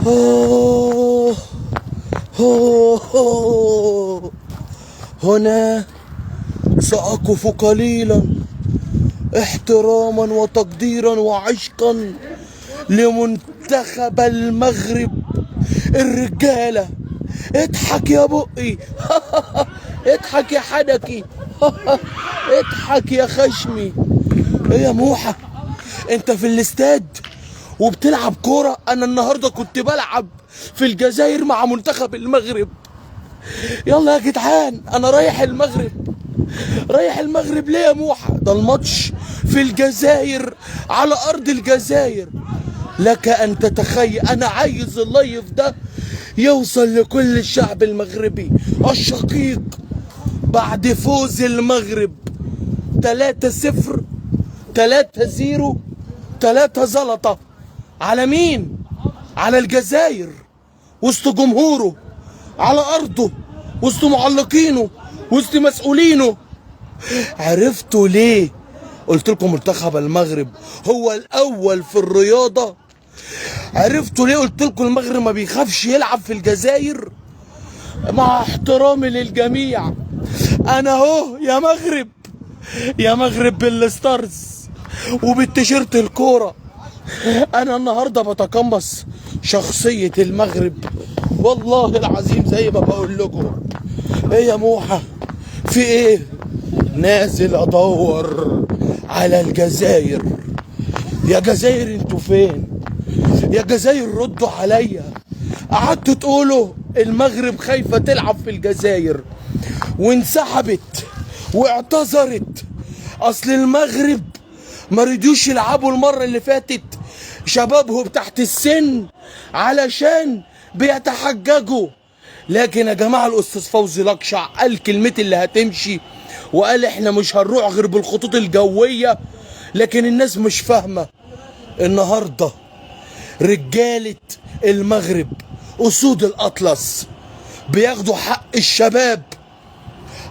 أوه أوه أوه. هنا سأقف قليلا احتراما وتقديرا وعشقا لمنتخب المغرب الرجالة. اضحك يا بقي اضحك يا حنكي اضحك يا خشمي. ايه يا موحة، انت في الاستاد وبتلعب كورة؟ انا النهاردة كنت بلعب في الجزائر مع منتخب المغرب. يلا يا جدعان، انا رايح المغرب. رايح المغرب ليه يا موحة؟ ده الماتش في الجزائر على ارض الجزائر. لك ان تتخيل، انا عايز اللايف ده يوصل لكل الشعب المغربي الشقيق بعد فوز المغرب 3-0 3-0 3 زلطة على مين؟ على الجزائر، وسط جمهوره، على ارضه، وسط معلقينه، وسط مسؤولينه. عرفتوا ليه قلت لكم منتخب المغرب هو الاول في الرياضة؟ عرفتوا ليه قلت لكم المغرب ما بيخافش يلعب في الجزائر؟ مع احترامي للجميع، انا اهو يا مغرب، يا مغرب بالستارز وبالتيشيرت الكوره. انا النهارده بتقمص شخصيه المغرب والله العظيم زي ما بقول لكم. ايه يا موحة، في ايه؟ نازل ادور على الجزائر. يا جزائر انتوا فين؟ يا جزائر ردوا عليا. قعدتوا تقولوا المغرب خايفة تلعب في الجزائر وانسحبت واعتذرت. اصل المغرب ما رضيوش يلعبوا المرة اللي فاتت شبابهم تحت السن علشان بيتحججوا. لكن يا جماعة الاستاذ فوزي لقشع قال كلمتي اللي هتمشي، وقال احنا مش هنروح غير بالخطوط الجوية. لكن الناس مش فاهمة. النهاردة رجالة المغرب أسود الأطلس بياخدوا حق الشباب،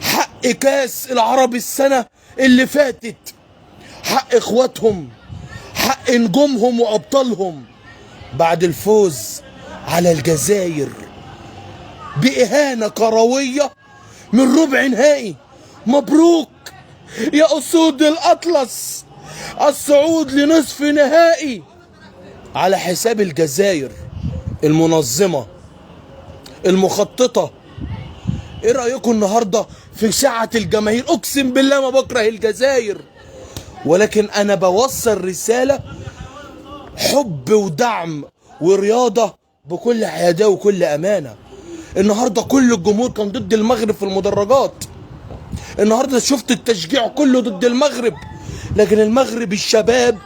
حق كاس العرب السنة اللي فاتت، حق إخواتهم، حق نجومهم وأبطالهم بعد الفوز على الجزائر بإهانة كروية من ربع نهائي. مبروك يا أسود الأطلس، الصعود لنصف نهائي على حساب الجزائر المنظمة المخططة. ايه رأيكم النهاردة في سعة الجماهير؟ اقسم بالله ما بكره الجزائر، ولكن انا بوصل رسالة حب ودعم ورياضة بكل حيادية وكل امانة. النهاردة كل الجمهور كان ضد المغرب في المدرجات. النهاردة شفت التشجيع كله ضد المغرب، لكن المغرب الشباب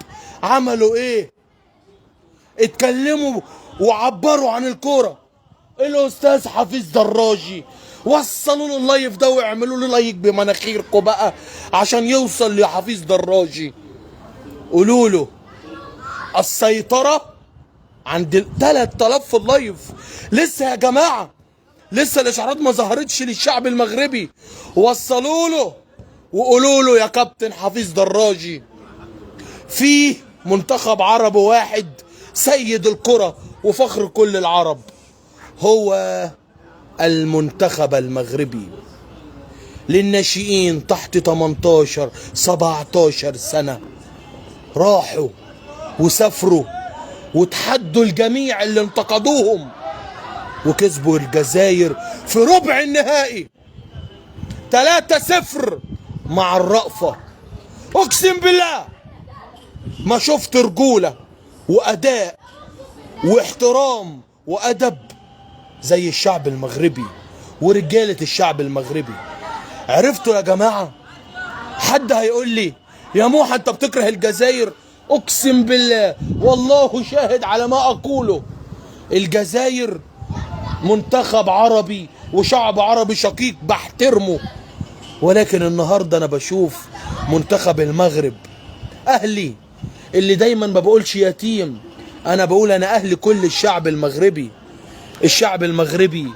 عملوا ايه؟ اتكلموا وعبروا عن الكوره. الاستاذ حفيظ دراجي وصلوا له اللايف ده واعملوا له لايك بمناخيركم بقى عشان يوصل لحفيظ دراجي. قولوا له السيطره عند 3000 في اللايف. لسه يا جماعه، لسه الاشعارات ما ظهرتش للشعب المغربي. وصلوا له وقولوا له يا كابتن حفيظ دراجي، في منتخب عربي واحد سيد الكرة وفخر كل العرب، هو المنتخب المغربي للناشئين تحت 18 17 سنة. راحوا وسافروا وتحدوا الجميع اللي انتقدوهم وكسبوا الجزائر في ربع النهائي 3-0 مع الرأفة. اقسم بالله ما شفت رجولة وأداء واحترام وأدب زي الشعب المغربي ورجالة الشعب المغربي. عرفتوا يا جماعة؟ حد هيقول لي يا موحى انت بتكره الجزائر؟ اقسم بالله والله شاهد على ما اقوله، الجزائر منتخب عربي وشعب عربي شقيق بحترمه. ولكن النهاردة انا بشوف منتخب المغرب اهلي، اللي دايما ما بقولش يتيم، انا بقول انا اهل كل الشعب المغربي. الشعب المغربي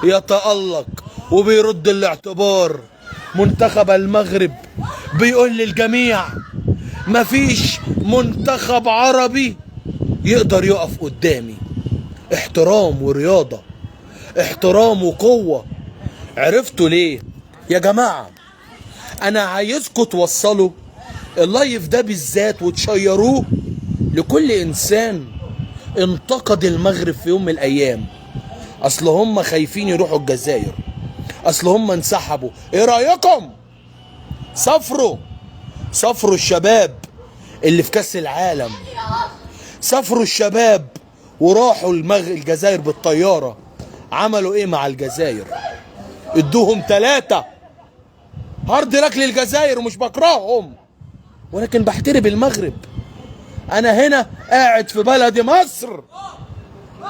يتألق وبيرد الاعتبار. منتخب المغرب بيقول للجميع مفيش منتخب عربي يقدر يقف قدامي. احترام ورياضة، احترام وقوة. عرفتوا ليه يا جماعة؟ انا عايزكم توصلوا اللايف ده بالذات وتشيروه لكل انسان انتقد المغرب في يوم من الايام. اصل هم خايفين يروحوا الجزائر، اصل هم انسحبوا. ايه رايكم؟ سافروا الشباب اللي في كاس العالم، سافروا الشباب وراحوا الجزائر بالطيارة. عملوا ايه مع الجزائر؟ ادوهم 3 هارد لك للجزائر. ومش بكرههم ولكن بحترم المغرب. انا هنا قاعد في بلد مصر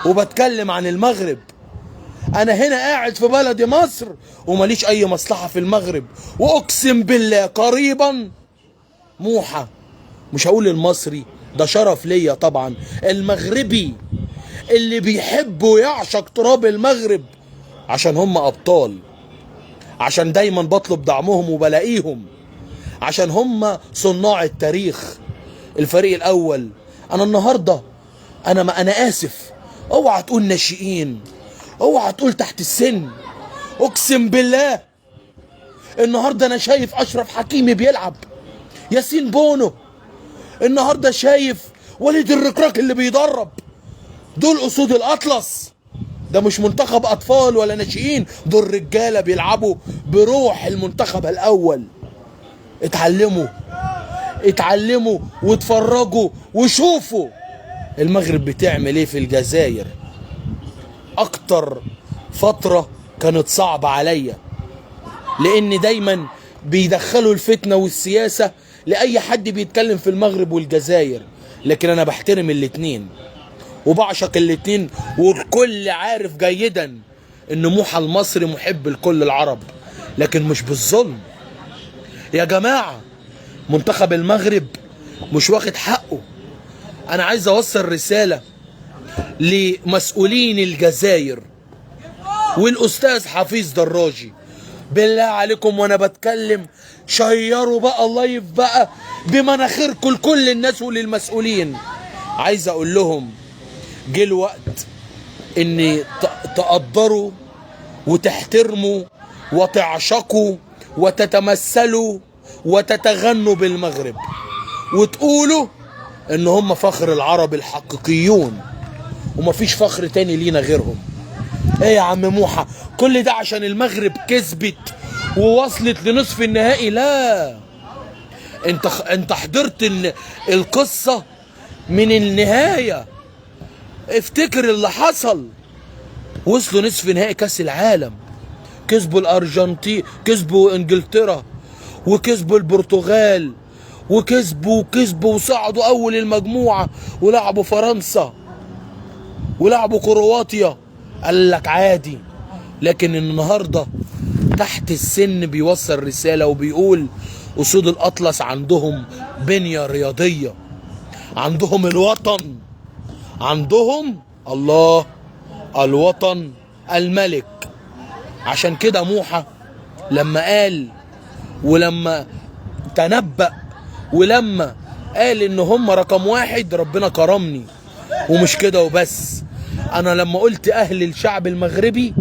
وبتكلم عن المغرب. انا هنا قاعد في بلد مصر وماليش اي مصلحة في المغرب. واقسم بالله قريبا موحة، مش هقول المصري، ده شرف ليا طبعا، المغربي اللي بيحب ويعشق تراب المغرب عشان هم ابطال، عشان دايما بطلب دعمهم وبلاقيهم، عشان هم صناع التاريخ، الفريق الاول. انا النهارده انا اسف، اوعى تقول ناشئين، اوعى تقول تحت السن. اقسم بالله النهارده انا شايف اشرف حكيمي بيلعب، ياسين بونو، النهارده شايف وليد الركراك اللي بيدرب. دول اسود الاطلس. ده مش منتخب اطفال ولا ناشئين، دول رجاله بيلعبوا بروح المنتخب الاول. اتعلموا واتفرجوا وشوفوا المغرب بتعمل ايه في الجزائر. اكتر فترة كانت صعبة عليا لان دايما بيدخلوا الفتنة والسياسة لاي حد بيتكلم في المغرب والجزائر، لكن انا بحترم الاتنين وبعشق الاتنين. والكل عارف جيدا ان موحى المصري محب لكل العرب، لكن مش بالظلم يا جماعة. منتخب المغرب مش واخد حقه. انا عايز اوصل رسالة لمسؤولين الجزائر والاستاذ حفيظ دراجي، بالله عليكم وانا بتكلم شيروا بقى اللايف بقى بمناخيركم لكل الناس وللمسؤولين. عايز اقول لهم جه الوقت ان تقدروا وتحترموا وتعشقوا وتتمثلوا وتتغنوا بالمغرب وتقولوا ان هم فخر العرب الحقيقيون ومفيش فخر تاني لينا غيرهم. ايه يا عم موحى كل ده عشان المغرب كسبت ووصلت لنصف النهائي؟ لا، انت حضرت القصة من النهاية. افتكر اللي حصل. وصلوا نصف نهائي كاس العالم، كسبوا الارجنتين، كسبوا انجلترا، وكسبوا البرتغال، وكسبوا وصعدوا اول المجموعة، ولعبوا فرنسا ولعبوا كرواتيا. قال لك عادي. لكن النهارده تحت السن بيوصل رسالة وبيقول اسود الاطلس عندهم بنية رياضية، عندهم الوطن، عندهم الله، الوطن الملك. عشان كده موحى لما قال ولما تنبأ ولما قال ان هم رقم 1 ربنا كرمني. ومش كده وبس، انا لما قلت اهل الشعب المغربي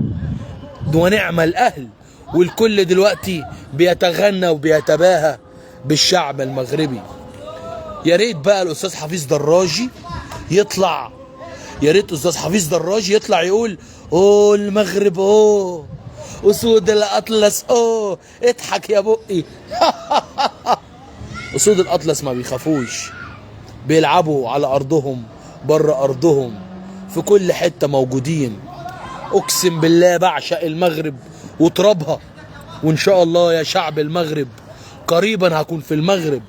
ونعم الاهل، والكل دلوقتي بيتغنى وبيتباهى بالشعب المغربي. يا ريت بقى الاستاذ حفيظ دراجي يطلع، يا ريت استاذ حفيظ دراجي يطلع يقول اوه المغرب، اوه اسود الاطلس، اوه اضحك يا بقي. اسود الاطلس ما بيخافوش، بيلعبوا على ارضهم بره ارضهم في كل حته موجودين. اقسم بالله بعشق المغرب وترابها، وان شاء الله يا شعب المغرب قريبا هكون في المغرب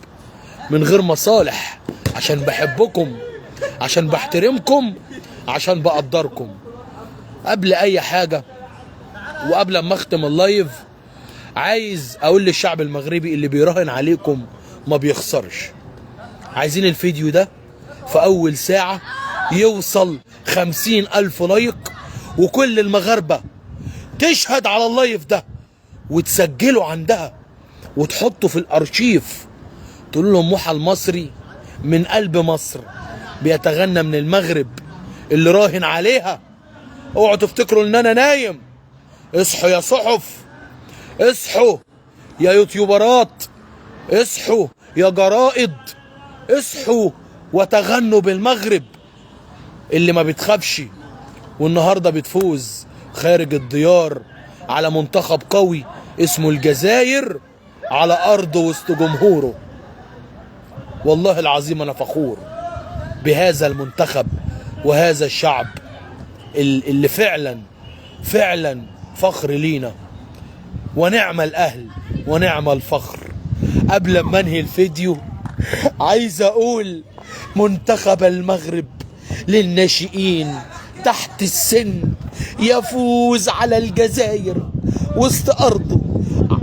من غير مصالح، عشان بحبكم، عشان بحترمكم، عشان بقدركم. قبل اي حاجه وقبل ما اختم اللايف عايز اقول للشعب المغربي اللي بيراهن عليكم ما بيخسرش. عايزين الفيديو ده في اول ساعة يوصل 50,000 لايك، وكل المغاربة تشهد على اللايف ده وتسجله عندها وتحطه في الارشيف، تقول لهم موحى المصري من قلب مصر بيتغنى من المغرب اللي راهن عليها اوعوا تفتكروا ان انا نايم. اصحوا يا صحف، اصحوا يا يوتيوبرات، اصحوا يا جرائد، اصحوا وتغنوا بالمغرب اللي ما بتخافش والنهارده بتفوز خارج الديار على منتخب قوي اسمه الجزائر على ارض وسط جمهوره. والله العظيم انا فخور بهذا المنتخب وهذا الشعب اللي فعلا فخر لينا، ونعم الاهل ونعم الفخر. قبل ما انهي الفيديو عايز اقول منتخب المغرب للناشئين تحت السن يفوز على الجزائر وسط ارضه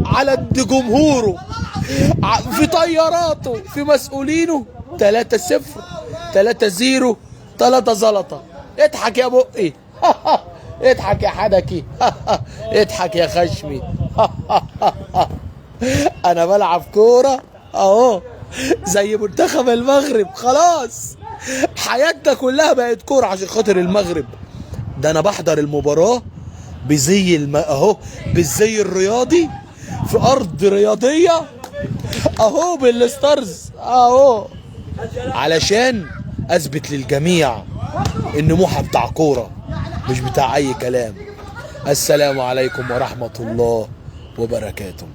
على قد جمهوره في طياراته في مسؤولينه 3-0 3-0 3 زلطه. اضحك يا بقي اضحك يا حدكي اضحك يا خشمي انا بلعب كوره اهو زي منتخب المغرب. خلاص حياتنا كلها بقت كوره عشان خاطر المغرب. ده انا بحضر المباراه بزي اهو بالزي الرياضي في ارض رياضيه اهو بالستارز اهو علشان اثبت للجميع ان موحى بتاع كوره مش بتاع اي كلام. السلام عليكم ورحمه الله وبركاته.